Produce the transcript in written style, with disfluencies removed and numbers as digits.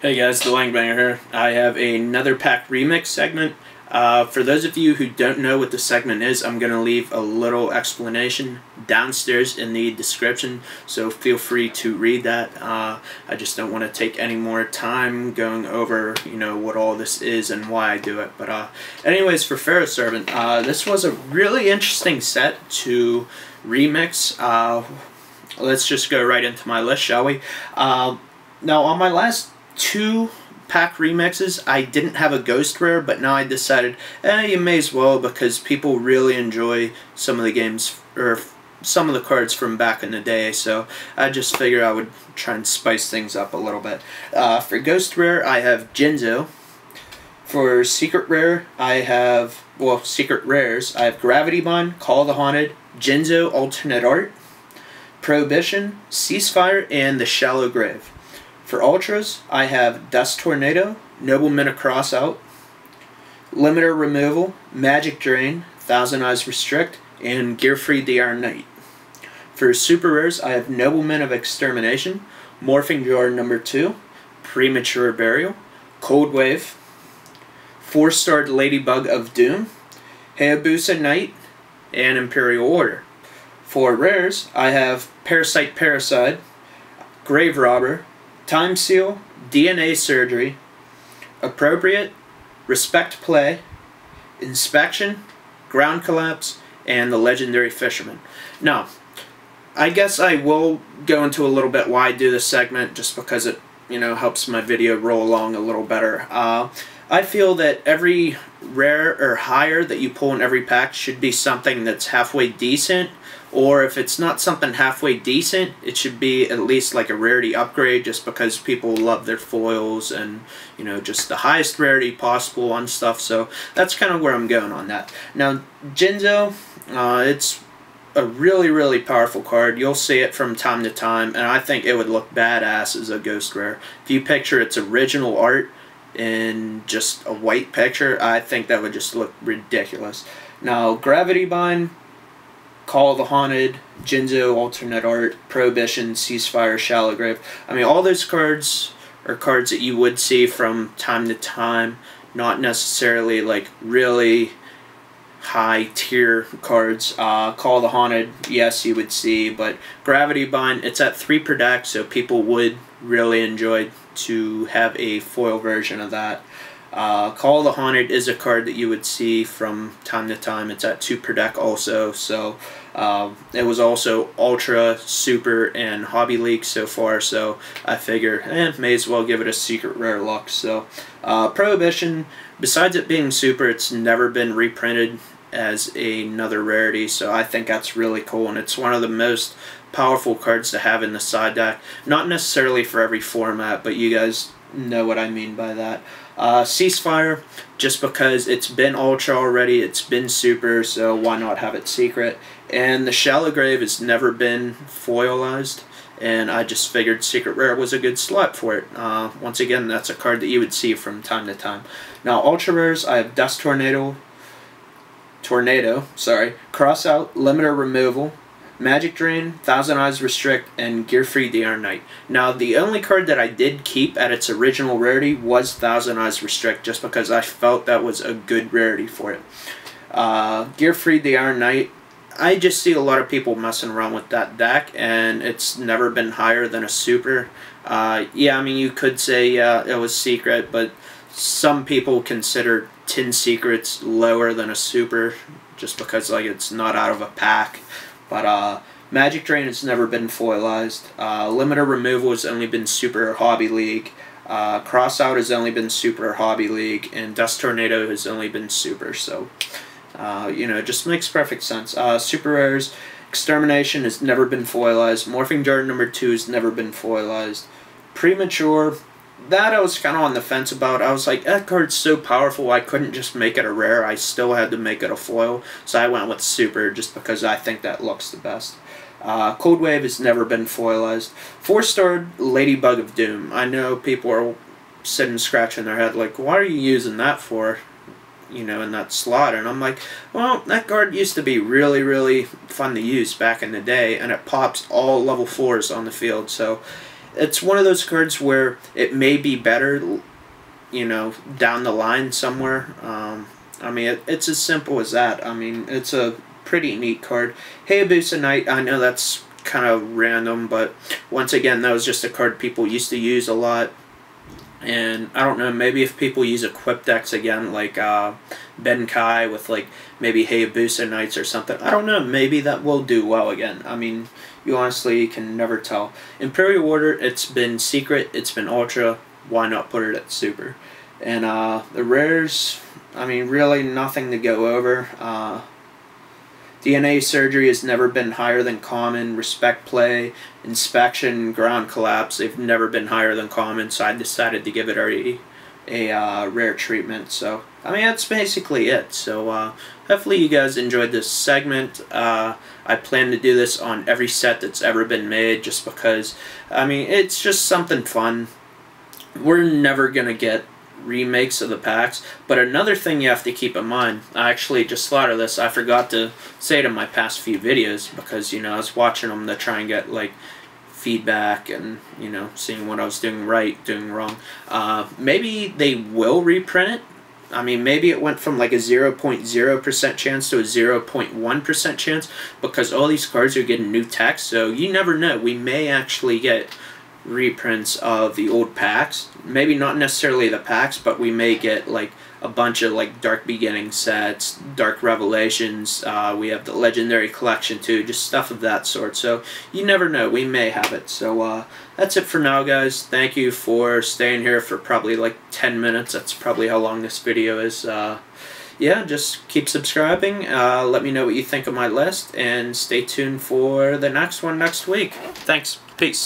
Hey guys, the Langbanger here. I have another pack remix segment. For those of you who don't know what the segment is, I'm going to leave a little explanation downstairs in the description, so feel free to read that. I just don't want to take any more time going over, what all this is and why I do it. But anyways, for Pharaoh Servant, this was a really interesting set to remix. Let's just go right into my list, shall we? Now, on my last two pack remixes, I didn't have a ghost rare, but now I decided, you may as well, because people really enjoy some of the games, or some of the cards from back in the day, so I just figured I would try and spice things up a little bit. For ghost rare, I have Jinzo. For secret rare, I have, secret rares, I have Gravity Bond, Call of the Haunted, Jinzo Alternate Art, Prohibition, Ceasefire, and The Shallow Grave. For Ultras, I have Dust Tornado, Nobleman of Crossout, Limiter Removal, Magic Drain, Thousand Eyes Restrict, and Gearfried the Iron Knight. For Super Rares, I have Nobleman of Extermination, Morphing Jar No. 2, Premature Burial, Cold Wave, 4-starred Ladybug of Doom, Hayabusa Knight, and Imperial Order. For Rares, I have Parasite Parasite, Grave Robber, Time Seal, DNA Surgery, Appropriate, Respect Play, Inspection, Ground Collapse, and the Legendary Fisherman. Now, I guess I will go into a little bit why I do this segment, just because it, helps my video roll along a little better. I feel that every rare or higher that you pull in every pack should be something that's halfway decent, or if it's not something halfway decent, it should be at least like a rarity upgrade, just because people love their foils and, just the highest rarity possible on stuff. So that's kind of where I'm going on that. Now, Jinzo, it's a really, really powerful card. You'll see it from time to time, and I think it would look badass as a ghost rare. If you picture its original art in just a white picture, I think that would just look ridiculous. Now, Gravity Bind, Call of the Haunted, Jinzo Alternate Art, Prohibition, Ceasefire, Shallow Grave. I mean, all those cards are cards that you would see from time to time, not necessarily like really high tier cards. Call of the Haunted, yes, you would see, but Gravity Bind, it's at 3 per deck, so people would really enjoy to have a foil version of that. Call of the Haunted is a card that you would see from time to time. It's at 2 per deck also, so it was also Ultra, Super, and Hobby League so far, so I figure, may as well give it a secret rare luck. So, Prohibition, besides it being Super, it's never been reprinted as another rarity, so I think that's really cool, and it's one of the most powerful cards to have in the side deck. Not necessarily for every format, but you guys know what I mean by that. Ceasefire, just because it's been Ultra already, it's been Super, so why not have it secret? And the Shallow Grave has never been foilized, and I just figured Secret Rare was a good slot for it. Once again, that's a card that you would see from time to time. Now, Ultra Rares, I have Dust Tornado, Crossout, Limiter Removal, Magic Drain, Thousand Eyes Restrict, and Gearfried the Iron Knight. Now, the only card that I did keep at its original rarity was Thousand Eyes Restrict, just because I felt that was a good rarity for it. Gearfried the Iron Knight, I just see a lot of people messing around with that deck, and it's never been higher than a Super. Yeah, I mean, you could say it was secret, but some people consider 10 secrets lower than a Super, just because it's not out of a pack. But Magic Drain has never been foilized. Limiter Removal has only been Super or Hobby League. Crossout has only been Super or Hobby League. And Dust Tornado has only been Super. So, it just makes perfect sense. Super Rares, Extermination has never been foilized. Morphing Jar No. 2 has never been foilized. Premature, that I was kind of on the fence about. I was like, that card's so powerful, I couldn't just make it a rare. I still had to make it a foil. So I went with Super, just because I think that looks the best. Cold Wave has never been foilized. 4-starred Ladybug of Doom. I know people are sitting scratching their head like, why are you using that for, in that slot? And I'm like, well, that card used to be really, really fun to use back in the day, and it pops all level 4s on the field. So it's one of those cards where it may be better, you know, down the line somewhere. I mean, it's as simple as that. I mean, it's a pretty neat card. Hayabusa Knight, I know that's kind of random, but once again, that was just a card people used to use a lot. And I don't know, maybe if people use equip decks again, like Benkai with like maybe Hayabusa Knights or something, I don't know, maybe that will do well again. I mean, you honestly can never tell. Imperial Order, it's been secret, it's been ultra, why not put it at super? And the rares, I mean, really nothing to go over. DNA Surgery has never been higher than common. Respect Play, Inspection, Ground Collapse, they've never been higher than common, so I decided to give it a rare treatment. So, I mean, that's basically it. So, hopefully you guys enjoyed this segment. I plan to do this on every set that's ever been made, just because, I mean, it's just something fun. We're never going to get remakes of the packs, but another thing you have to keep in mind, I actually just thought of this, I forgot to say it in my past few videos, because, you know, I was watching them to try and get, like, feedback and, you know, seeing what I was doing right, doing wrong. Maybe they will reprint it. I mean, maybe it went from like a 0.0% chance to a 0.1% chance, because all these cards are getting new text, so you never know. We may actually get reprints of the old packs. Maybe not necessarily the packs, but we may get like a bunch of like Dark Beginning sets, Dark Revelations, we have the Legendary Collection too, just stuff of that sort. So you never know, we may have it. So that's it for now, guys. Thank you for staying here for probably like 10 minutes. That's probably how long this video is. Yeah, just keep subscribing. Let me know what you think of my list, and stay tuned for the next one next week. Thanks. Peace.